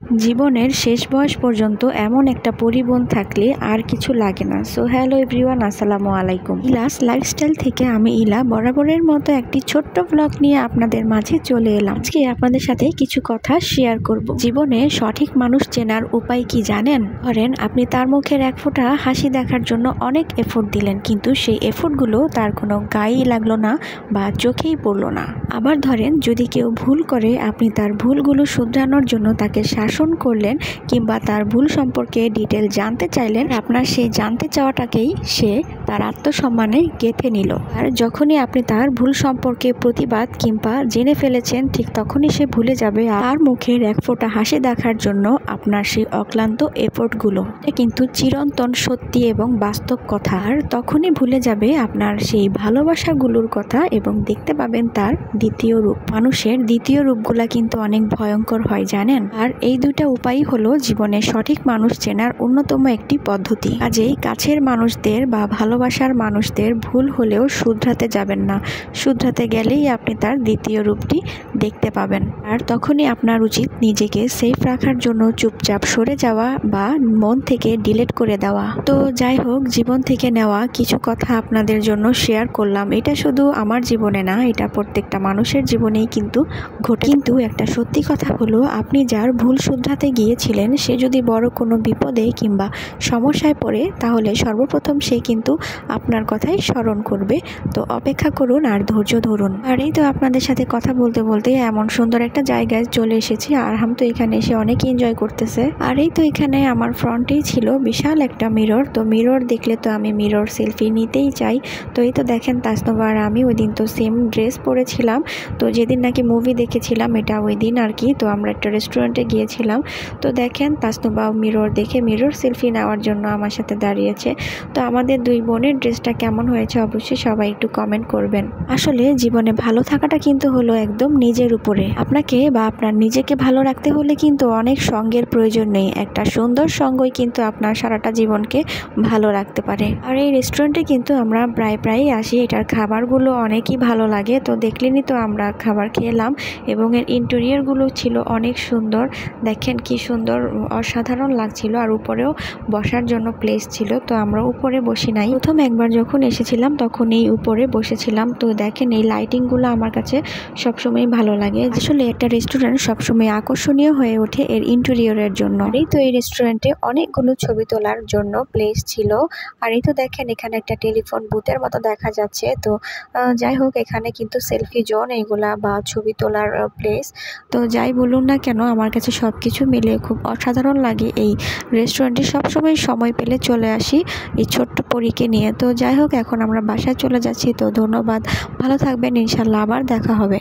জীবনের শেষ বয়স পর্যন্ত এমন একটা পরিবন থাকলে আর কিছু লাগে না। সো হ্যালো এভরিওয়ান, আসসালামু আলাইকুম। ইলাস লাইফস্টাইল থেকে আমি ইলা বরাবরের মতো একটি ছোট্ট ব্লগ নিয়ে আপনাদের মাঝে চলে এলাম। আজকে আপনাদের সাথে কিছু কথা শেয়ার করব। জীবনে সঠিক মানুষ চেনার উপায় কি জানেন? ধরেন আপনি তার মুখের এক ফোঁটা হাসি দেখার জন্য অনেক এফোর্ট দিলেন, কিন্তু সেই এফোর্টগুলো তার কোনো গায়েই লাগলো না বা চোখেই পড়লো না। আবার ধরেন যদি কেউ ভুল করে, আপনি তার ভুলগুলো শুধরানোর জন্য তাকে শাসন করলেন কিংবা তার ভুল সম্পর্কে ডিটেল জানতে চাইলেন, আপনার সেই জানতে চাওয়াটাকেই সে তার আত্মসম্মানে গেঁথে নিল। আর যখনই আপনি তার ভুল সম্পর্কে প্রতিবাদ কিংবা জেনে ফেলেছেন, ঠিক তখনই সে ভুলে যাবে আর মুখের এক ফোঁটা হাসি দেখার জন্য আপনার সেই অক্লান্ত এফোর্টগুলো। এটা কিন্তু চিরন্তন সত্যি এবং বাস্তব কথা। আর তখনই ভুলে যাবে আপনার সেই ভালোবাসাগুলোর কথা এবং দেখতে পাবেন তার দ্বিতীয় রূপ। মানুষের দ্বিতীয় রূপগুলা কিন্তু অনেক ভয়ঙ্কর হয় জানেন। আর এই দুইটা উপায় হলো জীবনে সঠিক মানুষ চেনার অন্যতম একটি পদ্ধতি। কাজেই কাছের মানুষদের বা ভালোবাসার মানুষদের ভুল হলেও শুধরাতে যাবেন না। শুধরাতে গেলেই আপনি তার দ্বিতীয় রূপটি দেখতে পাবেন। আর তখনই আপনার উচিত নিজেকে সেফ রাখার জন্য চুপচাপ সরে যাওয়া বা মন থেকে ডিলিট করে দেওয়া। তো যাই হোক, জীবন থেকে নেওয়া কিছু কথা আপনাদের জন্য শেয়ার করলাম। এটা শুধু আমার জীবনে না, এটা প্রত্যেকটা মানুষের জীবনেই কিন্তু ঘটে। কিন্তু একটা সত্যি কথা হলো, আপনি যার ভুল শুধরাতে গিয়েছিলেন সে যদি বড় কোনো বিপদে কিংবা সমস্যায় পড়ে, তাহলে সর্বপ্রথম সে কিন্তু আপনার কথাই স্মরণ করবে। তো অপেক্ষা করুন আর ধৈর্য ধরুন। আর এই তো আপনাদের সাথে কথা বলতে বলতে এমন সুন্দর একটা জায়গায় চলে এসেছি। আর হাম তো এখানে এসে অনেক এনজয় করতেছে। আর এই তো এখানে আমার ফ্রন্টেই ছিল বিশাল একটা মিরর। তো মিরর দেখলে তো আমি মিরর সেলফি নিতেই চাই। তো এই তো দেখেন তাসনুভা আর আমি ওই দিন তো সেম ড্রেস পরেছিলাম। তো যেদিন নাকি মুভি দেখেছিলাম এটা ওই দিন আর কি। তো আমরা একটা রেস্টুরেন্টে গিয়েছিলাম। তো দেখেন তাসনুভা মিরর দেখে মিরর সেলফি নেওয়ার জন্য আমার সাথে দাঁড়িয়েছে। তো আমাদের দুই বোনের ড্রেসটা কেমন হয়েছে অবশ্যই সবাই একটু কমেন্ট করবেন। আসলে জীবনে ভালো থাকাটা কিন্তু হলো একদম নিজের উপরে। আপনাকে বা আপনার নিজেকে ভালো রাখতে হলে কিন্তু অনেক সঙ্গের প্রয়োজন নেই। একটা সুন্দর সঙ্গই কিন্তু আপনার সারাটা জীবনকে ভালো রাখতে পারে। আর এই রেস্টুরেন্টে কিন্তু আমরা প্রায়ই আসি। এটার খাবারগুলো অনেকই ভালো লাগে। তো দেখলেনই তো আমরা খাবার খেলাম এবং এর ইন্টেরিয়রগুলো ছিল অনেক সুন্দর। দেখেন কি সুন্দর, অসাধারণ লাগছিল। আর উপরেও বসার জন্য প্লেস ছিল। তো আমরা উপরে বসি নাই। প্রথম একবার যখন এসেছিলাম তখন এই উপরে বসেছিলাম। তো দেখেন এই লাইটিংগুলো আমার কাছে সবসময় ভালো লাগে। আসলে একটা রেস্টুরেন্ট সবসময় আকর্ষণীয় হয়ে ওঠে এর ইন্টেরিয়রের জন্য। এই তো এই রেস্টুরেন্টে অনেকগুলো ছবি তোলার জন্য প্লেস ছিল। আর এই তো দেখেন এখানে একটা টেলিফোন বুথের মতো দেখা যাচ্ছে। তো যাই হোক, এখানে কিন্তু সেলফি জোন এইগুলা বা ছবি তোলার প্লেস। তো যাই বলুন না কেন, আমার কাছে সব কিছু মিলে খুব অসাধারণ লাগে। এই রেস্টুরেন্টে সবসময় সময় পেলে চলে আসি এই ছোট্ট পরীকে নিয়ে। তো যাই হোক, এখন আমরা বাসায় চলে যাচ্ছি। তো ধন্যবাদ, ভালো থাকবেন, ইনশাল্লাহ আবার দেখা হবে।